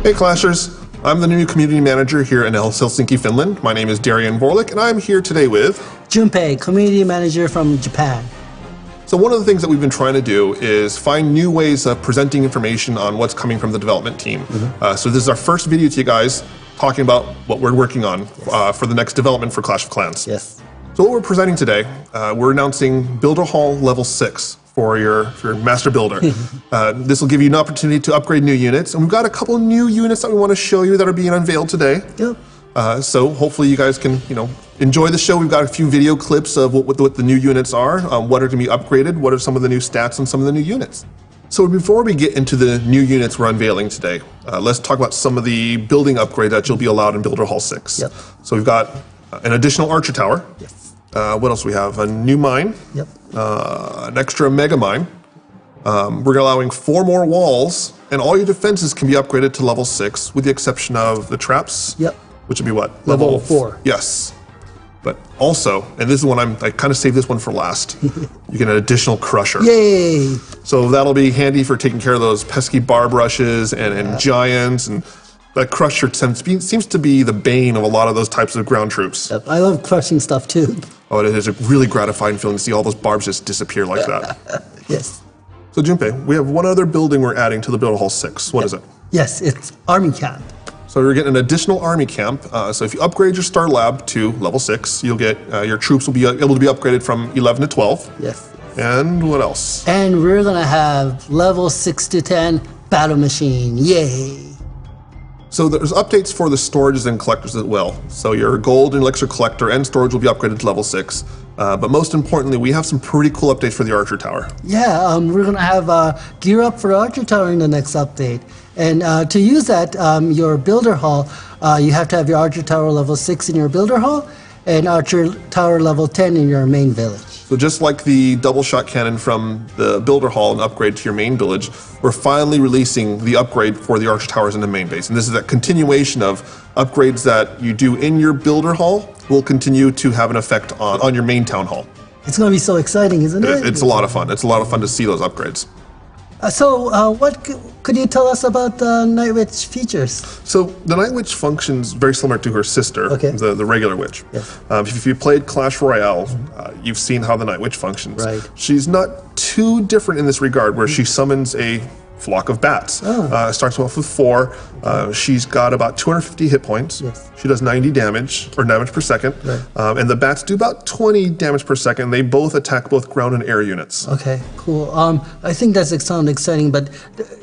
Hey Clashers, I'm the new community manager here in Helsinki, Finland. My name is Darian, and I'm here today with Junpei, community manager from Japan. So one of the things that we've been trying to do is find new ways of presenting information on what's coming from the development team. So this is our first video to you guys talking about what we're working on for the next development for Clash of Clans. Yes. So what we're presenting today, we're announcing Builder Hall Level 6 for your master builder. This will give you an opportunity to upgrade new units, and we've got a couple new units that we want to show you that are being unveiled today. Yep. So hopefully you guys can, enjoy the show. We've got a few video clips of what the new units are, what are going to be upgraded, what are some of the new stats on some of the new units. So before we get into the new units we're unveiling today, let's talk about some of the building upgrade that you'll be allowed in Builder Hall 6. Yep. So we've got an additional Archer Tower. Yes. What else do we have? A new mine. Yep. An extra mega mine. We're allowing 4 more walls, and all your defenses can be upgraded to level 6, with the exception of the traps. Yep. Which would be what? Level 4. Yes. But also, and this is one I kind of saved this one for last, you get an additional crusher. Yay! So that'll be handy for taking care of those pesky barb rushes and giants, and that crusher seems to be the bane of a lot of those types of ground troops. Yep. I love crushing stuff too. Oh, it is a really gratifying feeling to see all those barbs just disappear like that. Yes. So Junpei, we have one other building we're adding to the Builder Hall 6. What is it? Yes, it's Army Camp. So you're getting an additional army camp. So if you upgrade your Star Lab to level 6, you'll get, your troops will be able to be upgraded from 11 to 12. Yes. And what else? And we're gonna have level 6 to 10 battle machine. Yay! So there's updates for the storages and collectors as well. So your gold and elixir collector and storage will be upgraded to level 6. But most importantly, we have some pretty cool updates for the Archer Tower. Yeah, we're gonna have gear up for Archer Tower in the next update. And to use that, your Builder Hall, you have to have your Archer Tower level 6 in your Builder Hall and Archer Tower level 10 in your main village. So just like the double shot cannon from the Builder Hall and upgrade to your main village, we're finally releasing the upgrade for the Archer Towers in the main base. And this is a continuation of upgrades that you do in your Builder Hall will continue to have an effect on your main town hall. It's going to be so exciting, isn't it? It's a lot of fun. It's a lot of fun to see those upgrades. So what could you tell us about the Night Witch features? So the Night Witch functions very similar to her sister, the regular witch. Yes. If you played Clash Royale, you've seen how the Night Witch functions. Right. She's not too different in this regard, where she summons a flock of bats. Starts off with 4. She's got about 250 hit points. Yes. She does 90 damage, or damage per second. Right. And the bats do about 20 damage per second. They both attack both ground and air units. Okay, cool. I think that sounds exciting, but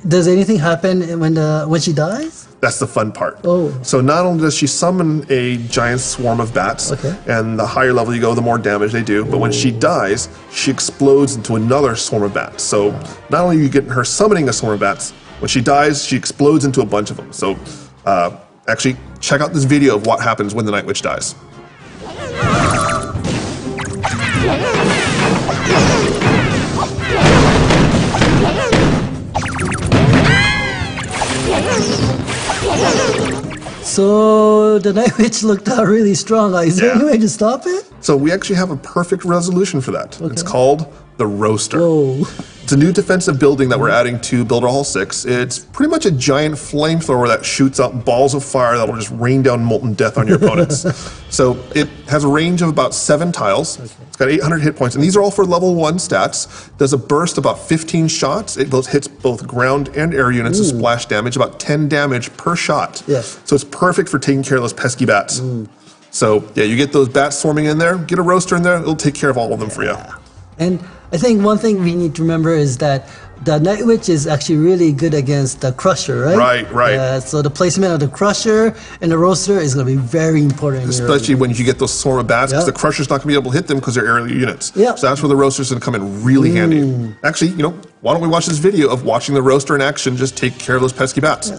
does anything happen when she dies? That's the fun part. Oh. So not only does she summon a giant swarm of bats, and the higher level you go, the more damage they do, but when she dies, she explodes into another swarm of bats. So not only are you getting her summoning a swarm of bats, when she dies, she explodes into a bunch of them. So actually, check out this video of what happens when the Night Witch dies. So the Night Witch looked really strong. Is there any way to stop it? So we actually have a perfect resolution for that. It's called the Roaster. Whoa. It's a new defensive building that we're adding to Builder Hall 6. It's pretty much a giant flamethrower that shoots out balls of fire that will just rain down molten death on your opponents. So it has a range of about 7 tiles. It's got 800 hit points, and these are all for level 1 stats. Does a burst about 15 shots. It hits both ground and air units with splash damage, about 10 damage per shot. Yes. So it's perfect for taking care of those pesky bats. So yeah, you get those bats swarming in there, get a roaster in there, it'll take care of all of them for you. And I think one thing we need to remember is that the Night Witch is actually really good against the Crusher, right? Right. So the placement of the Crusher and the Roaster is going to be very important. Especially when you get those swarm of bats, because the Crusher's not going to be able to hit them because they're aerial units. Yeah. So that's where the Roaster's going to come in really handy. Actually, why don't we watch this video of watching the Roaster in action just take care of those pesky bats.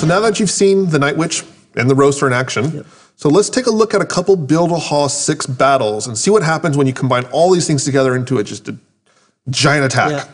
So now that you've seen the Night Witch and the Roaster in action, so let's take a look at a couple Builder Hall 6 battles and see what happens when you combine all these things together into just a giant attack. Yeah.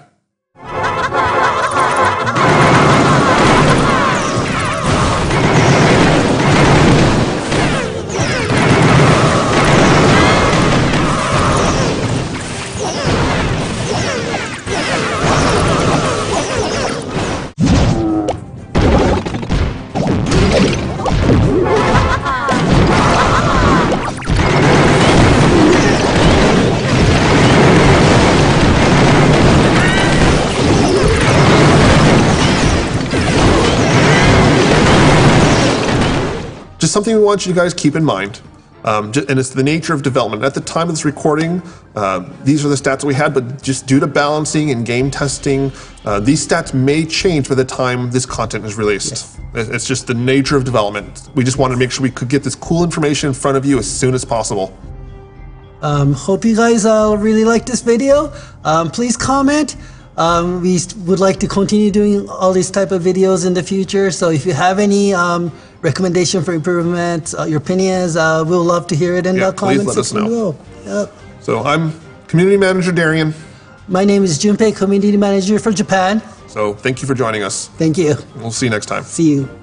just something we want you guys to keep in mind. And it's the nature of development. At the time of this recording, these are the stats that we had, but just due to balancing and game testing, these stats may change by the time this content is released. Yes. It's just the nature of development. We just wanted to make sure we could get this cool information in front of you as soon as possible. Hope you guys really like this video. Please comment. We would like to continue doing all these type of videos in the future. So if you have any recommendation for improvements, your opinions, we'll love to hear it in the comment section below. Yep. So I'm Community Manager Darian. My name is 줌페이가, Community Manager for Japan. So thank you for joining us. Thank you. We'll see you next time. See you.